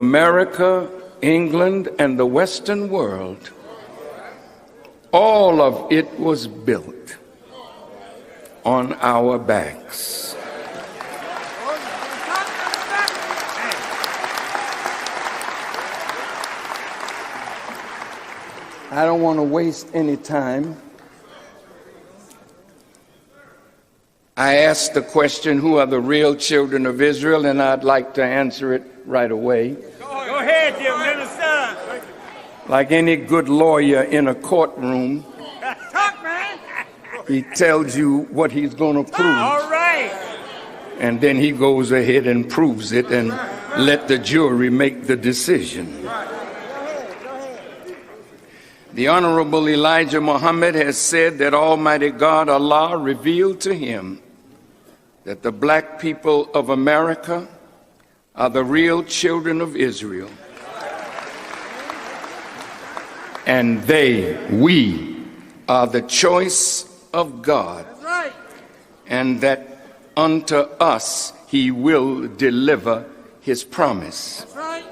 America, England, and the Western world, all of it was built on our backs. I don't want to waste any time. I asked the question, who are the real children of Israel? And I'd like to answer it right away. Go ahead, dear minister. Like any good lawyer in a courtroom, Talk, man. he tells you what he's going to prove. All right. And then he goes ahead and proves it and let the jury make the decision. The Honorable Elijah Muhammad has said that Almighty God, Allah, revealed to him that the black people of America are the real children of Israel. And we are the choice of God. That's right. And that unto us he will deliver his promise. That's right.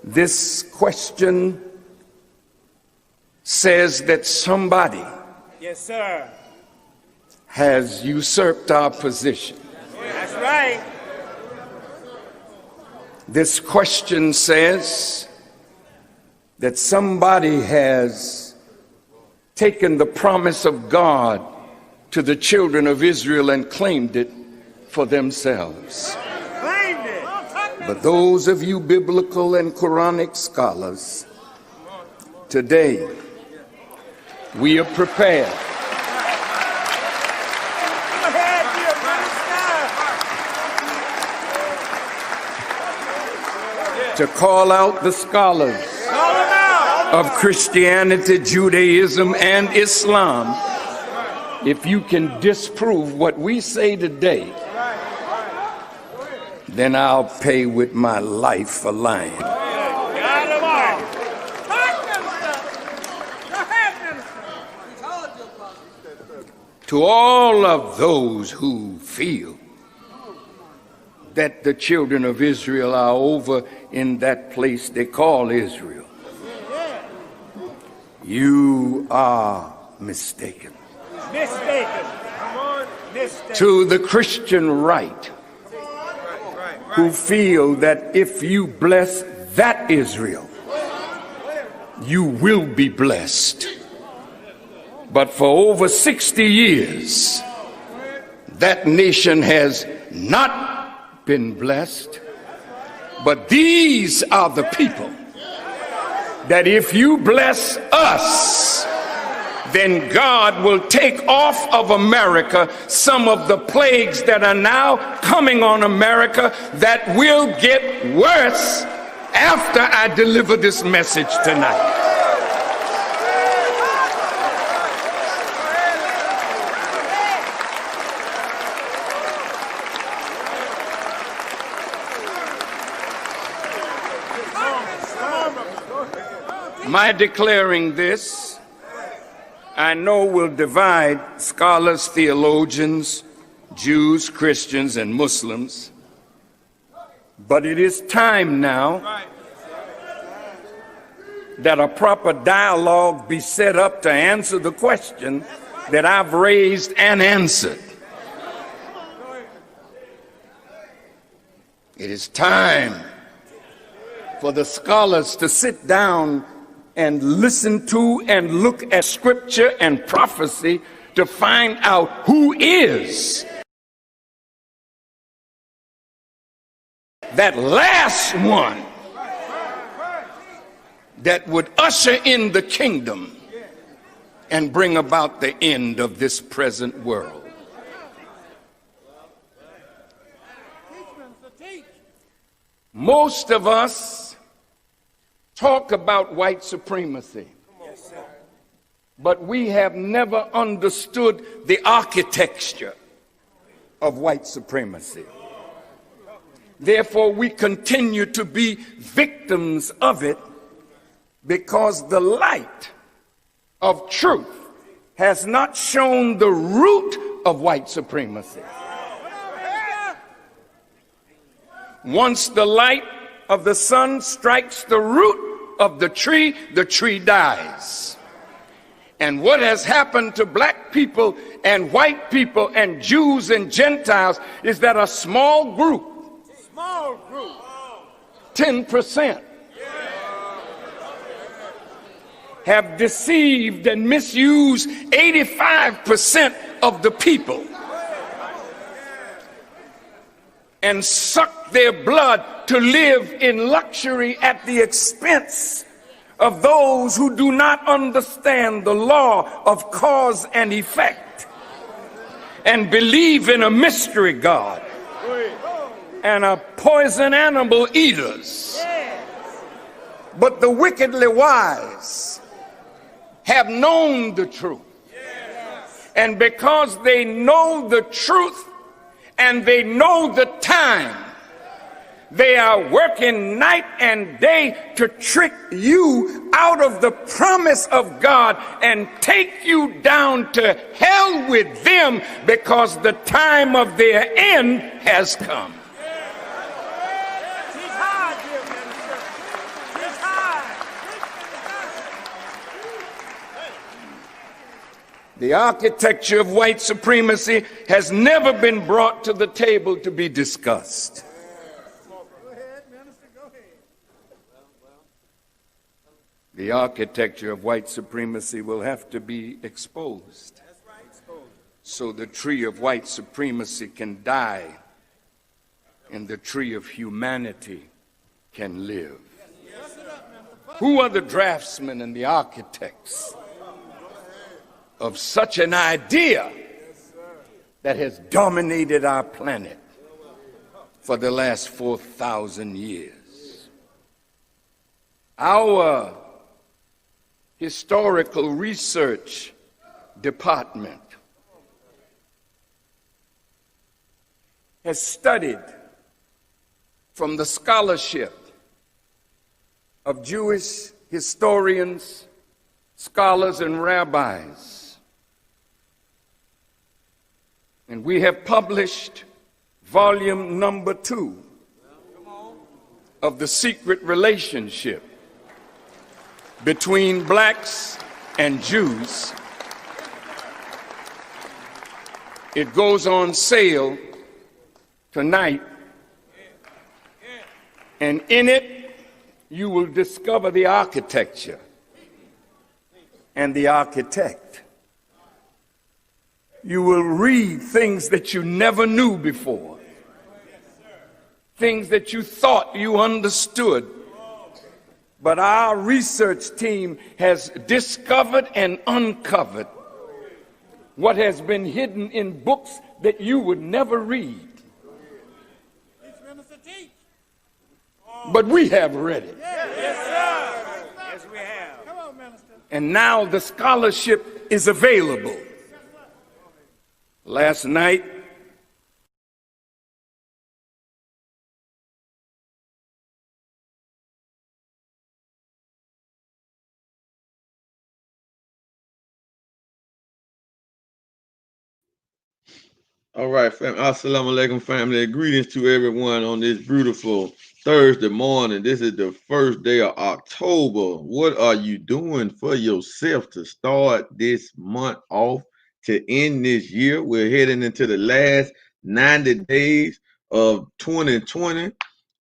This question says that somebody Yes, sir. has usurped our position. That's right. This question says that somebody has taken the promise of God to the children of Israel and claimed it for themselves. Claimed it. But those of you biblical and Quranic scholars, today we are prepared Go ahead, dear minister. to call out the scholars Call him out. of Christianity, Judaism, and Islam. If you can disprove what we say today, then I'll pay with my life for lying. Got him all. Talk, minister. Go ahead, minister. To all of those who feel that the children of Israel are over in that place they call Israel, you are mistaken. Mistaken. Mistaken. To the Christian right, who feel that if you bless that Israel, you will be blessed. But for over 60 years, that nation has not been blessed. But these are the people that if you bless us, then God will take off of America some of the plagues that are now coming on America that will get worse after I deliver this message tonight. My declaring this, I know, will divide scholars, theologians, Jews, Christians, and Muslims. But it is time now that a proper dialogue be set up to answer the question that I've raised and answered. It is time for the scholars to sit down and listen to and look at scripture and prophecy to find out who is that last one that would usher in the kingdom and bring about the end of this present world. Most of us talk about white supremacy, but we have never understood the architecture of white supremacy. Therefore, we continue to be victims of it because the light of truth has not shown the root of white supremacy. Once the light of the sun strikes the root of the tree dies. And what has happened to black people and white people and Jews and Gentiles is that a small group, 10%, have deceived and misused 85% of the people and sucked their blood to live in luxury at the expense of those who do not understand the law of cause and effect and believe in a mystery God and are poison animal eaters. But the wickedly wise have known the truth. And because they know the truth and they know the time, they are working night and day to trick you out of the promise of God and take you down to hell with them because the time of their end has come. The architecture of white supremacy has never been brought to the table to be discussed. The architecture of white supremacy will have to be exposed so the tree of white supremacy can die and the tree of humanity can live. Who are the draftsmen and the architects of such an idea that has dominated our planet for the last 4,000 years? Our historical research department has studied from the scholarship of Jewish historians, scholars, and rabbis. And we have published volume number 2 of The Secret Relationship Between Blacks and Jews. It goes on sale tonight, and in it you will discover the architecture and the architect. You will read things that you never knew before, things that you thought you understood. But our research team has discovered and uncovered what has been hidden in books that you would never read. But we have read it. Yes, sir. Yes, we have. Come on, Minister. And now the scholarship is available. Last night, all right, fam. Assalamu alaikum, family. Greetings to everyone on this beautiful Thursday morning. This is the first day of October. What are you doing for yourself to start this month off, to end this year? We're heading into the last 90 days of 2020.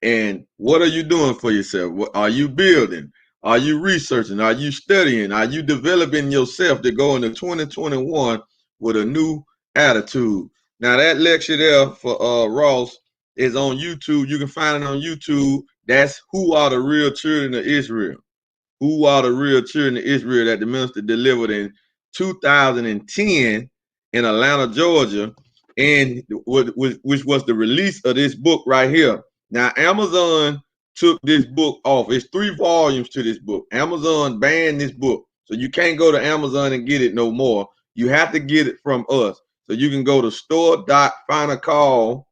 And what are you doing for yourself? What are you building? Are you researching? Are you studying? Are you developing yourself to go into 2021 with a new attitude? Now that lecture there for Ross is on YouTube. You can find it on YouTube. That's Who Are the Real Children of Israel? Who Are the Real Children of Israel that the minister delivered in 2010 in Atlanta, Georgia, and which was the release of this book right here. Now Amazon took this book off. It's 3 volumes to this book. Amazon banned this book, so you can't go to Amazon and get it no more. You have to get it from us. So you can go to store.finalcall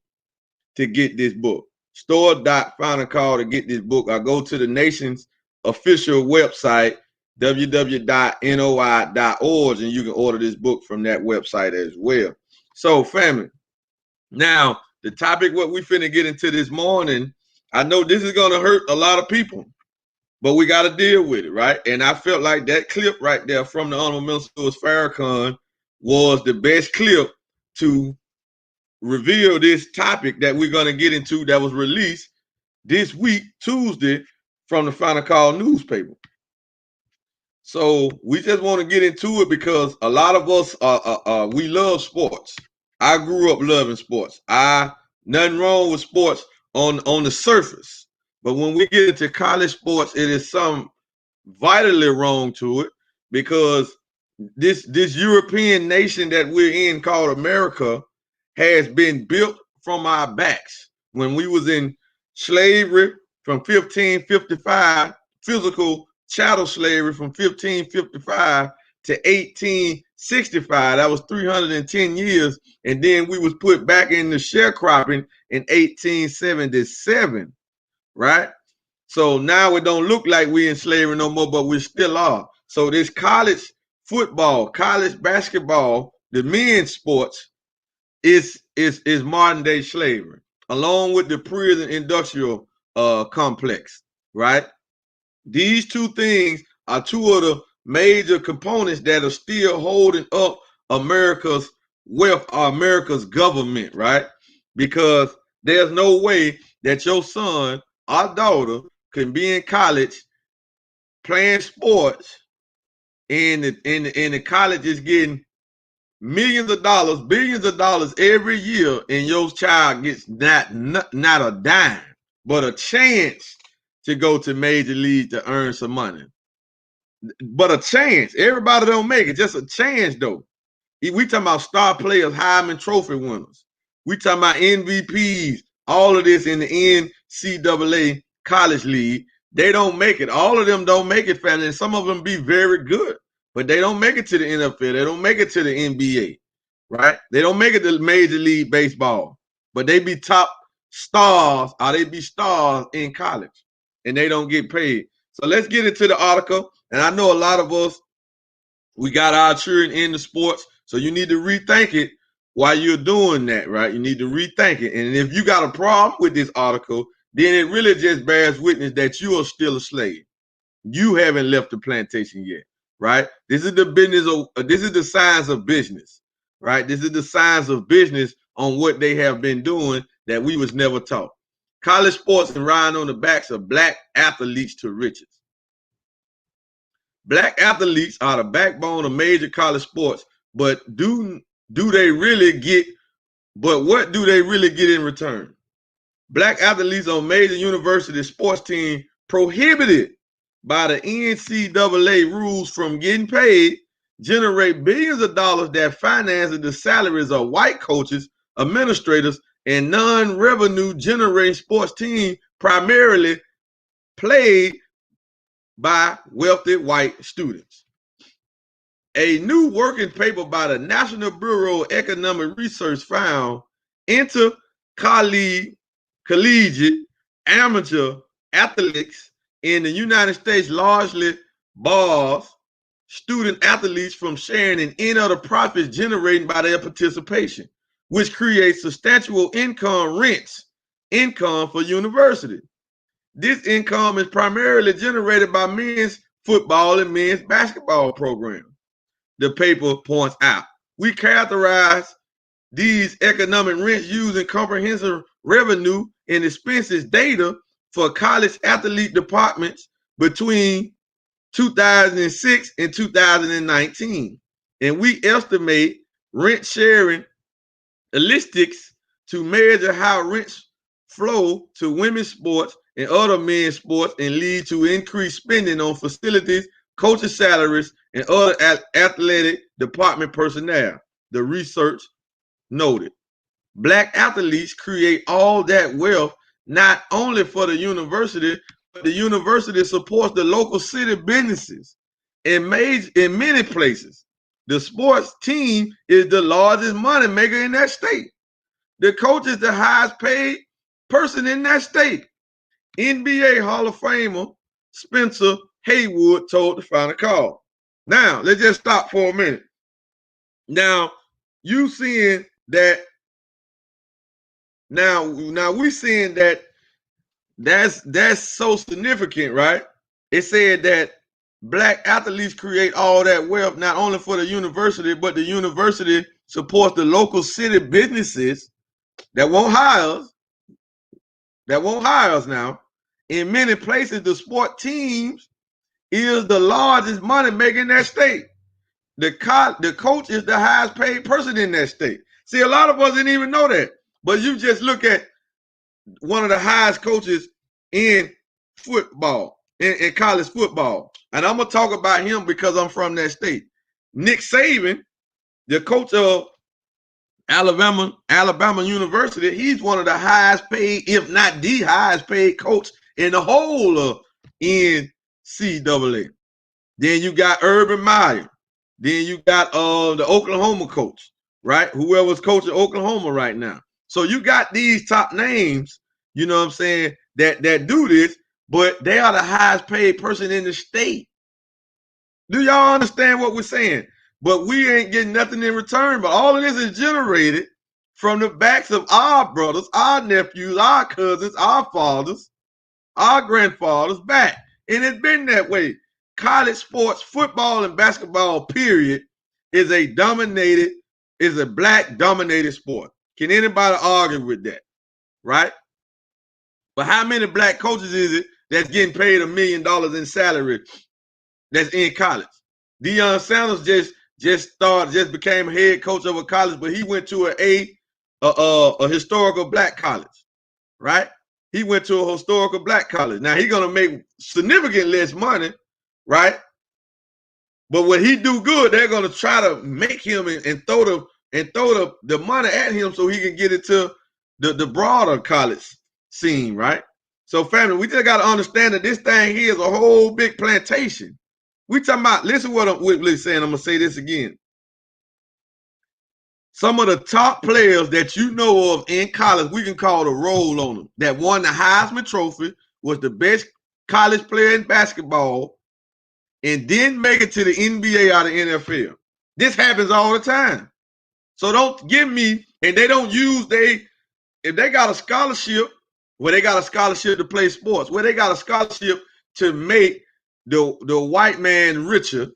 to get this book. Store.finalcall to get this book. I go to the nation's official website, www.noi.org, and you can order this book from that website as well. So, family, now the topic what we finna get into this morning I know this is going to hurt a lot of people, but we got to deal with it, right? And I felt like that clip right there from the Honorable Minister Farrakhan was the best clip to reveal this topic that we're going to get into that was released this week, Tuesday, from the Final Call newspaper. So we just want to get into it because a lot of us, we love sports. I grew up loving sports. Nothing wrong with sports on the surface. But when we get into college sports, it is some vitally wrong to it because this European nation that we're in called America has been built from our backs. When we was in slavery from 1555, physical chattel slavery from 1555 to 1865, that was 310 years, and then we was put back in the sharecropping in 1877, right? So now it don't look like we in slavery no more, but we still are. So this college football, college basketball, the men's sports is modern day slavery, along with the prison industrial complex, right? These two things are two of the major components that are still holding up America's wealth, or America's government, right? Because there's no way that your son or daughter can be in college playing sports and the college is getting millions of dollars, billions of dollars every year, and your child gets not a dime, but a chance to go to major league to earn some money. But a chance. Everybody don't make it, just a chance though. We talking about star players, Heisman Trophy winners. We talking about MVPs, all of this in the NCAA college league. They don't make it. All of them don't make it, family. And some of them be very good, but they don't make it to the NFL. They don't make it to the NBA, right? They don't make it to Major League Baseball, but they be top stars, or they be stars in college, and they don't get paid. So let's get into the article. And I know a lot of us, we got our children in the sports, so you need to rethink it while you're doing that, right? You need to rethink it. And if you got a problem with this article, then it really just bears witness that you are still a slave. You haven't left the plantation yet, right? This is the business of, this is the science of business, right? This is the science of business on what they have been doing that we was never taught. College sports and riding on the backs of black athletes to riches. Black athletes are the backbone of major college sports, but do they really get, but what do they really get in return? Black athletes on major university sports team prohibited by the NCAA rules from getting paid generate billions of dollars that finance the salaries of white coaches, administrators, and non-revenue generating sports teams primarily played by wealthy white students. A new working paper by the National Bureau of Economic Research found collegiate amateur athletics in the United States largely bars student athletes from sharing in any of the profits generated by their participation, which creates substantial income for university. This income is primarily generated by men's football and men's basketball programs. The paper points out, we characterize these economic rents using comprehensive revenue and expenses data for college athlete departments between 2006 and 2019. And we estimate rent sharing statistics to measure how rents flow to women's sports and other men's sports and lead to increased spending on facilities, coaches' salaries, and other athletic department personnel. The research noted. Black athletes create all that wealth not only for the university, but the university supports the local city businesses. In many places, the sports team is the largest money maker in that state. The coach is the highest paid person in that state. NBA Hall of Famer Spencer Haywood told the Final Call. Now, let's just stop for a minute. Now, you seeing that, now we seeing that That's so significant, right? It said that black athletes create all that wealth not only for the university, but the university supports the local city businesses that won't hire us now. In many places, the sport teams is the largest money maker in that state. The coach is the highest paid person in that state. See, a lot of us didn't even know that. But you just look at one of the highest coaches in football, in college football. And I'm going to talk about him because I'm from that state. Nick Saban, the coach of Alabama University, he's one of the highest paid, if not the highest paid coach in the whole of NCAA. Then you got Urban Meyer. Then you got the Oklahoma coach, right? Whoever's coaching Oklahoma right now. So you got these top names, you know what I'm saying, that do this, but they are the highest paid person in the state. Do y'all understand what we're saying? But we ain't getting nothing in return. But all of this is generated from the backs of our brothers, our nephews, our cousins, our fathers, our grandfathers back. And it's been that way. College sports, football and basketball, period, is a black dominated sport. Can anybody argue with that? Right? But how many black coaches is it that's getting paid $1 million in salary that's in college? Deion Sanders just became head coach of a college, but he went to a historical black college, right? He went to a historical black college. Now he's gonna make significant less money, right? But when he do good, they're gonna try to make him and throw the money at him so he can get into the broader college scene, right? So family, we just gotta understand that this thing here is a whole big plantation. We talking about, listen what I'm really saying. I'm gonna say this again. Some of the top players that you know of in college, we can call the roll on them, that won the Heisman Trophy, was the best college player in basketball, and didn't make it to the NBA or the NFL. This happens all the time. So don't give me, and they don't use if they got a scholarship, where they got a scholarship to play sports, where they got a scholarship to make the white man richer,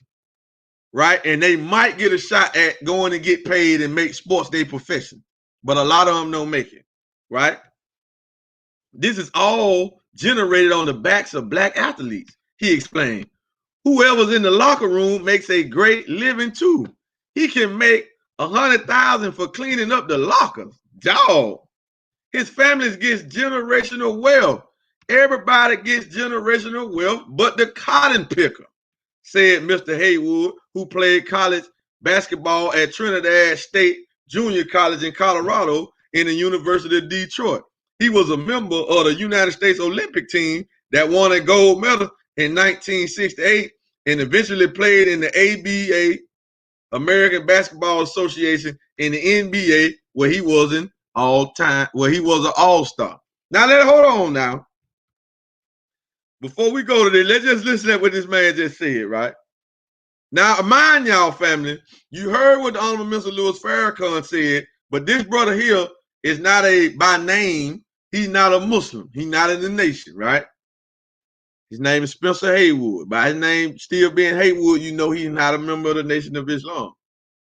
right? And they might get a shot at going and get paid and make sports their profession. But a lot of them don't make it, right? This is all generated on the backs of black athletes, he explained. Whoever's in the locker room makes a great living too. He can make $100,000 for cleaning up the lockers. Dog. His family gets generational wealth. Everybody gets generational wealth, but the cotton picker, said Mr. Haywood, who played college basketball at Trinidad State Junior College in Colorado and the University of Detroit. He was a member of the United States Olympic team that won a gold medal in 1968 and eventually played in the ABA, American Basketball Association, in the NBA, where he was an all-star. Now, hold on now. Before we go to this, let's just listen to what this man just said, right? Now, mind y'all, family, you heard what the Honorable Mr. Louis Farrakhan said, but this brother here is not by name, he's not a Muslim. He's not in the nation, right? His name is Spencer Haywood. By his name still being Haywood, you know he's not a member of the Nation of Islam.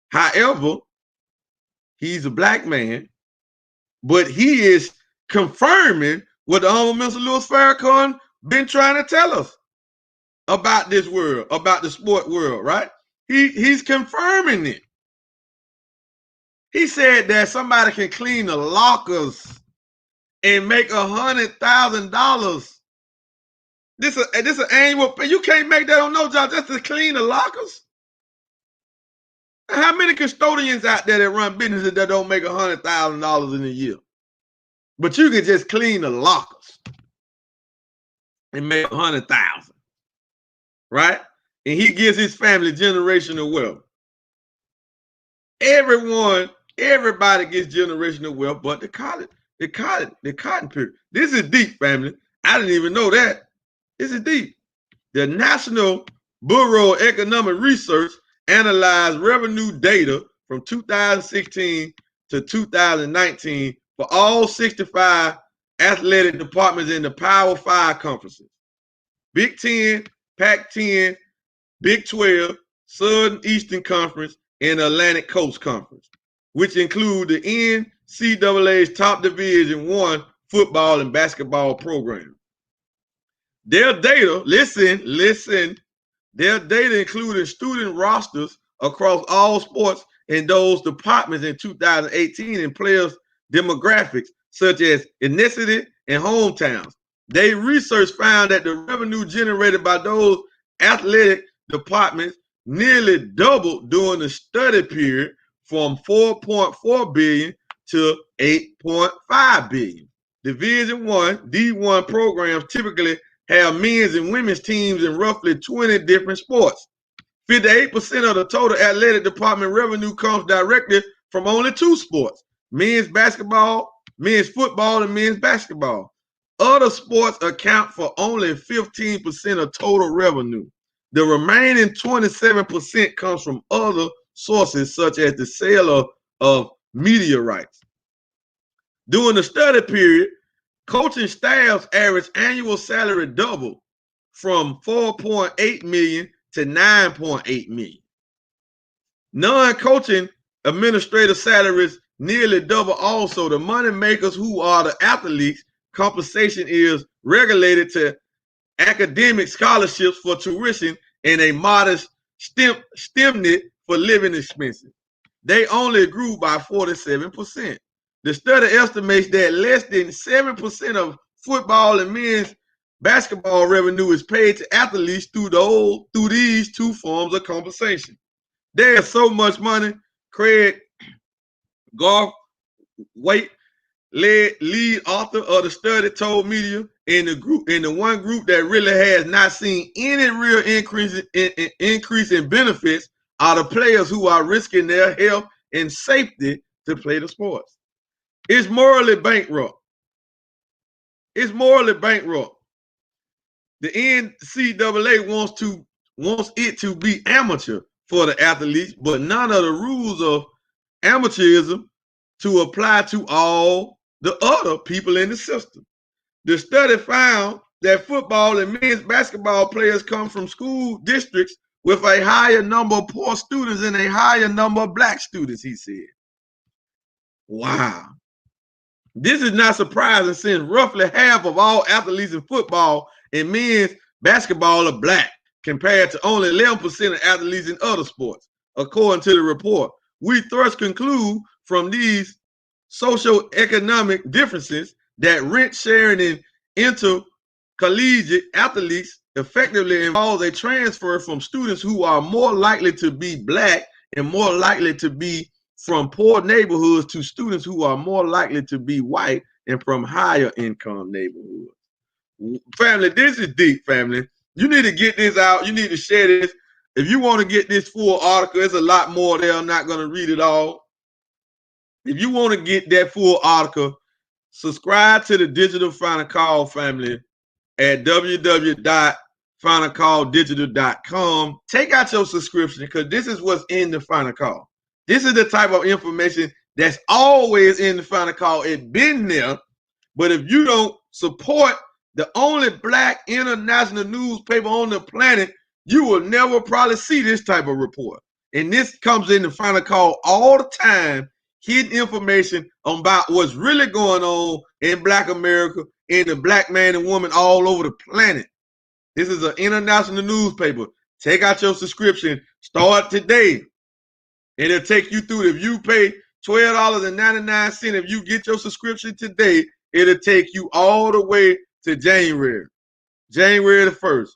However, he's a black man, but he is confirming what the Honorable Mr. Louis Farrakhan been trying to tell us about this world, about the sport world, right? He's confirming it. He said that somebody can clean the lockers and make $100,000. This is an annual. You can't make that on no job just to clean the lockers. How many custodians out there that run businesses that don't make $100,000 in a year? But you can just clean the lockers and make $100,000, right? And he gives his family generational wealth. Everybody gets generational wealth, but the cotton period. This is deep, family. I didn't even know that. This is deep. The National Bureau of Economic Research analyzed revenue data from 2016 to 2019 for all 65 athletic departments in the Power 5 conferences: Big 10, Pac-10, Big 12, Southern Eastern Conference, and Atlantic Coast Conference, which include the NCAA's top Division I football and basketball programs. Their data, listen, their data included student rosters across all sports in those departments in 2018 and players' demographics such as ethnicity and hometowns. Their research found that the revenue generated by those athletic departments nearly doubled during the study period from $4.4 billion to $8.5 billion. Division I, D1 programs typically have men's and women's teams in roughly 20 different sports. 58% of the total athletic department revenue comes directly from only 2 sports: men's basketball, men's football, and men's basketball. Other sports account for only 15% of total revenue. The remaining 27% comes from other sources such as the sale of media rights. During the study period, coaching staff's average annual salary doubled from $4.8 million to $9.8 million. Non-coaching administrative salaries nearly double also. The money makers, who are the athletes, compensation is regulated to academic scholarships for tuition and a modest stipend for living expenses. They only grew by 47%. The study estimates that less than 7% of football and men's basketball revenue is paid to athletes through these 2 forms of compensation. There's so much money. Craig Garthwaite, lead author of the study, told media in the one group that really has not seen any real increase in benefits are the players who are risking their health and safety to play the sports. It's morally bankrupt. It's morally bankrupt. The NCAA wants it to be amateur for the athletes, but none of the rules of amateurism to apply to all the other people in the system. The study found that football and men's basketball players come from school districts with a higher number of poor students and a higher number of black students, he said. Wow. This is not surprising since roughly half of all athletes in football and men's basketball are black, compared to only 11% of athletes in other sports, according to the report. We thus conclude from these socioeconomic differences that rent sharing in intercollegiate athletes effectively involves a transfer from students who are more likely to be black and more likely to be from poor neighborhoods to students who are more likely to be white and from higher income neighborhoods. Family, this is deep, family. You need to get this out. You need to share this. If you want to get this full article, there's a lot more there. I'm not going to read it all. If you want to get that full article, subscribe to the Digital Final Call family at www.finalcalldigital.com. Take out your subscription because this is what's in the Final Call. This is the type of information that's always in the Final Call. It's been there, but if you don't support the only black international newspaper on the planet, you will never probably see this type of report. And this comes in the Final Call all the time, hidden information about what's really going on in Black America and the black man and woman all over the planet. This is an international newspaper. Take out your subscription. Start today. And it'll take you through. If you pay $12.99, if you get your subscription today, it'll take you all the way to January the 1st.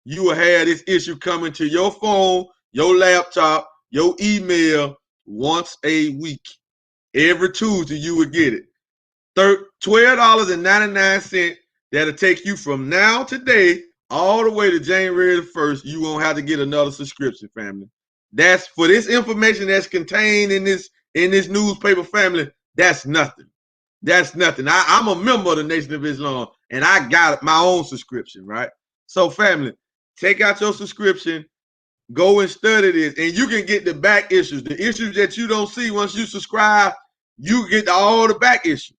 You will have this issue coming to your phone, your laptop, your email once a week. Every Tuesday you will get it. $12.99. That'll take you from now today all the way to January the 1st. You won't have to get another subscription, family. That's for this information that's contained in this newspaper, family. That's nothing. That's nothing. I'm a member of the Nation of Islam, and I got my own subscription, right? So, family, take out your subscription, go and study this, and you can get the back issues. The issues that you don't see once you subscribe, you get all the back issues.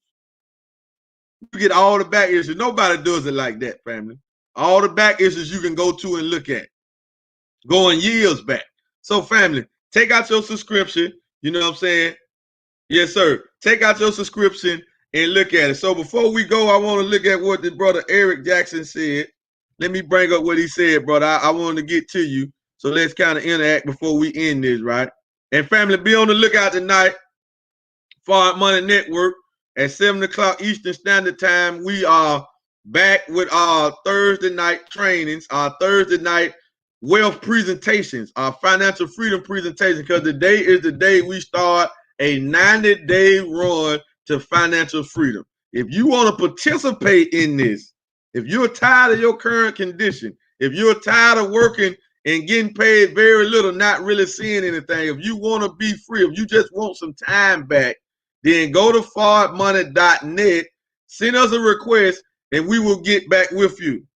You get all the back issues. Nobody does it like that, family. All the back issues you can go to and look at, going years back. So, family, take out your subscription. You know what I'm saying? Yes, sir. Take out your subscription and look at it. So before we go, I want to look at what the brother Eric Jackson said. Let me bring up what he said, brother. I wanted to get to you. So let's kind of interact before we end this, right? And family, be on the lookout tonight. Forward Money Network at 7 o'clock Eastern Standard Time. We are back with our Thursday night trainings, our Thursday night wealth presentations, our financial freedom presentation, because today is the day we start a 90-day run to financial freedom. If you want to participate in this, if you're tired of your current condition, if you're tired of working and getting paid very little, not really seeing anything, if you want to be free, if you just want some time back, then go to forwardmoney.net, send us a request, and we will get back with you.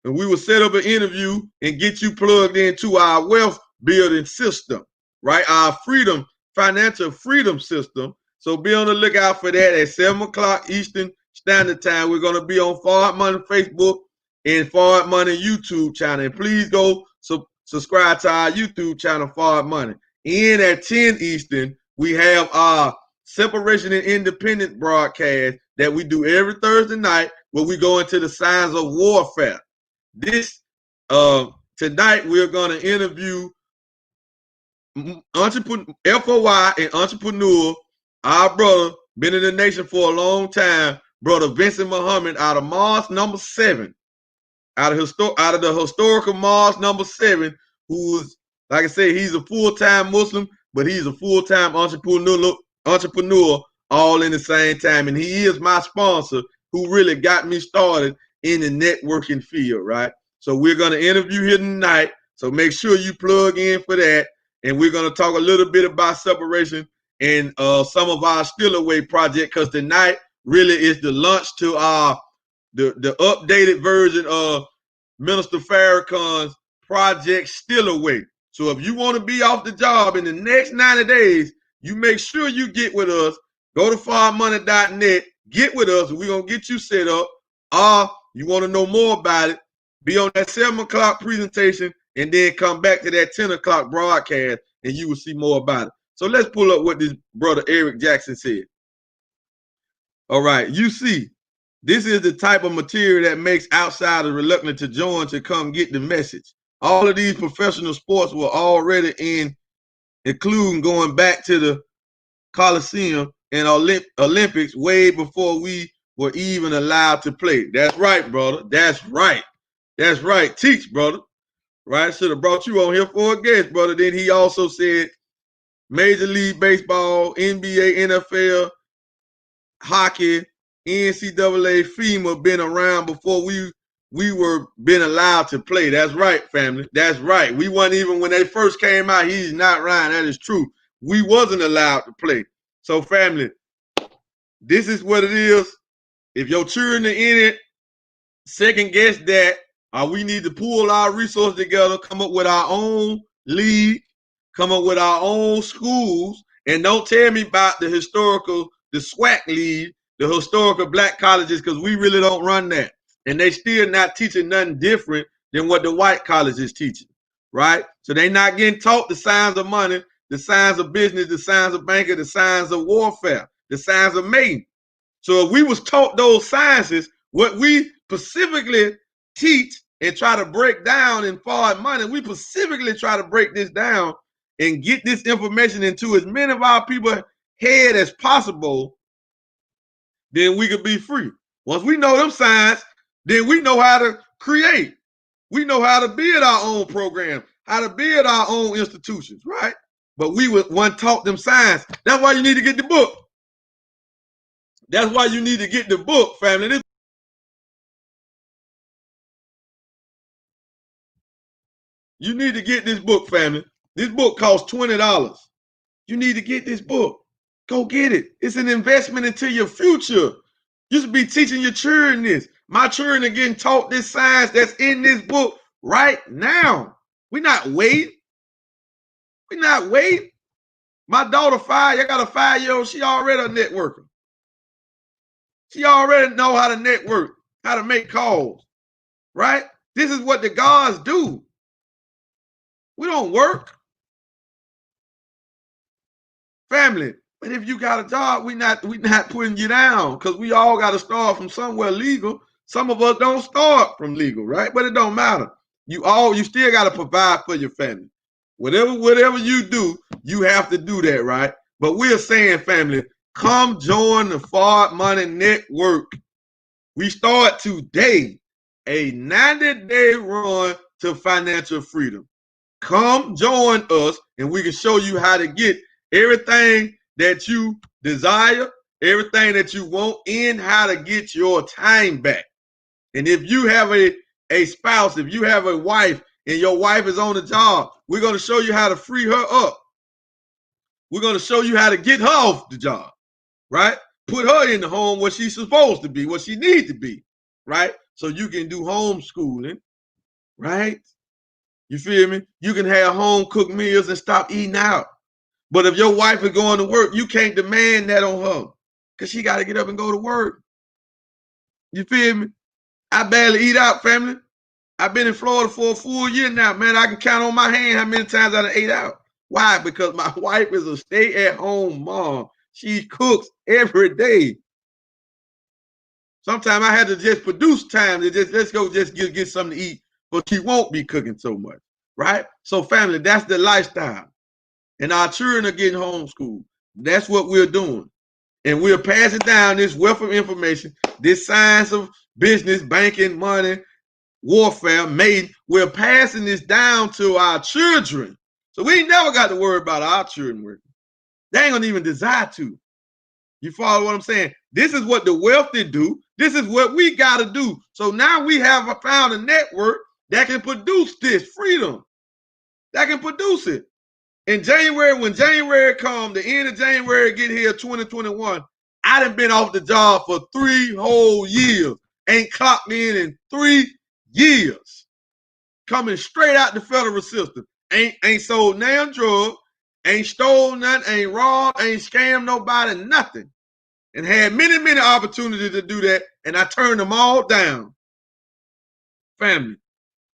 And we will set up an interview and get you plugged into our wealth building system, right? Our freedom, financial freedom system. So be on the lookout for that at 7 o'clock Eastern Standard Time. We're going to be on Forward Money Facebook and Forward Money YouTube channel. And please go subscribe to our YouTube channel, Forward Money. And at 10 Eastern, we have our Separation and Independent broadcast that we do every Thursday night, where we go into the signs of warfare. This tonight we're going to interview FOI and entrepreneur, our brother, been in the nation for a long time, brother Vincent Muhammad out of Mosque number 7, out of the historical Mosque number 7, who's, like I said, he's a full-time Muslim, but he's a full-time entrepreneur all in the same time. And he is my sponsor, who really got me started in the networking field, right? So we're going to interview him tonight. So make sure you plug in for that. And we're going to talk a little bit about separation and some of our Still Away project, because tonight really is the launch to our the updated version of Minister Farrakhan's project Still Away. So if you want to be off the job in the next 90 days, you make sure you get with us. Go to forwardmoney.net, get with us. We're going to get you set up. You want to know more about it, be on that 7 o'clock presentation and then come back to that 10 o'clock broadcast and you will see more about it. So let's pull up what this brother Eric Jackson said. All right, you see, this is the type of material that makes outsiders reluctant to join to come get the message. All of these professional sports were already including going back to the Coliseum and Olympics way before we were even allowed to play. That's right, brother. That's right. That's right. Teach, brother. Right? Should have brought you on here for a guest, brother. Then he also said Major League Baseball, NBA, NFL, hockey, NCAA, FEMA been around before we were been allowed to play. That's right, family. That's right. We weren't even when they first came out. He's not lying. That is true. We wasn't allowed to play. So, family, this is what it is. If your children are in it, second guess that. We need to pull our resources together, come up with our own league, come up with our own schools, and don't tell me about the SWAC league, the historical black colleges, because we really don't run that. And they still not teaching nothing different than what the white college is teaching, right? So they not getting taught the signs of money, the signs of business, the signs of banking, the signs of warfare, the signs of mating. So if we was taught those sciences, what we specifically teach and try to break down in Forward Money, we specifically try to break this down and get this information into as many of our people's head as possible, then we could be free. Once we know them signs, then we know how to create. We know how to build our own program, how to build our own institutions, right? But we weren't taught them signs. That's why you need to get the book. That's why you need to get the book, family. You need to get this book, family. This book costs $20. You need to get this book. Go get it. It's an investment into your future. You should be teaching your children this. My children are getting taught this science that's in this book right now. We're not waiting. We're not waiting. My daughter 5, I got a 5-year-old, she already a networker. She already know how to network, how to make calls, right? This is what the gods do. We don't work. Family, but if you got a job, we not putting you down, because we all got to start from somewhere legal. Some of us don't start from legal, right? But it don't matter. You still got to provide for your family. Whatever you do, you have to do that, right? But we're saying, family, come join the Forward Money Network. We start today a 90-day run to financial freedom. Come join us, and we can show you how to get everything that you desire, everything that you want, and how to get your time back. And if you have a spouse, if you have a wife, and your wife is on the job, we're going to show you how to free her up. We're going to show you how to get her off the job, right? Put her in the home where she's supposed to be, where she needs to be, right? So you can do homeschooling, right? You feel me? You can have home cooked meals and stop eating out. But if your wife is going to work, you can't demand that on her, because she got to get up and go to work. You feel me? I barely eat out, family. I've been in Florida for a full year now, man. I can count on my hand how many times I done ate out. Why? Because my wife is a stay-at-home mom. She cooks every day. Sometimes I had to just produce time to let's go get something to eat, but she won't be cooking so much, right? So, family, that's the lifestyle. And our children are getting homeschooled. That's what we're doing. And we're passing down this wealth of information, this science of business, banking, money, warfare, we're passing this down to our children. So we ain't never got to worry about our children working. They ain't gonna even desire to. You follow what I'm saying? This is what the wealthy do. This is what we got to do. So now we have found a network that can produce this freedom, that can produce it. In January, when January come, the end of January get here, 2021, I done been off the job for 3 whole years. Ain't clocked in 3 years. Coming straight out the federal system. Ain't sold damn drug, ain't stole nothing, ain't robbed, ain't scammed nobody, nothing. And had many, many opportunities to do that, and I turned them all down. Family,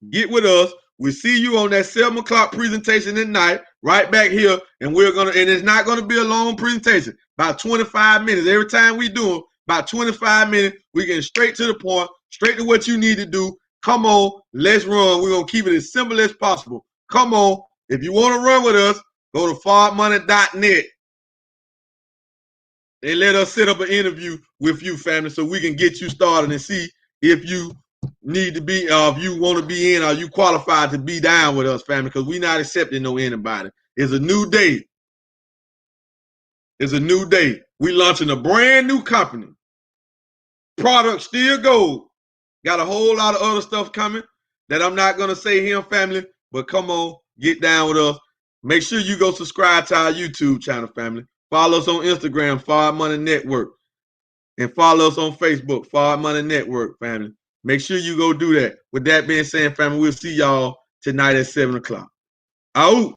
get with us. We see you on that 7 o'clock presentation at night, right back here, and it's not gonna be a long presentation, about 25 minutes. Every time we do them, about 25 minutes, we get straight to the point, straight to what you need to do. Come on, let's run. We're gonna keep it as simple as possible. Come on, if you want to run with us, go to forwardmoney.net and let us set up an interview with you, family, so we can get you started and see if you need to be, if you want to be in, or you qualified to be down with us, family, because we're not accepting no anybody. It's a new day. It's a new day. We launching a brand new company. Product still gold. Got a whole lot of other stuff coming that I'm not gonna say here, family, but come on, get down with us. Make sure you go subscribe to our YouTube channel, family. Follow us on Instagram, Forward Money Network. And follow us on Facebook, Forward Money Network, family. Make sure you go do that. With that being said, family, we'll see y'all tonight at 7 o'clock. Out.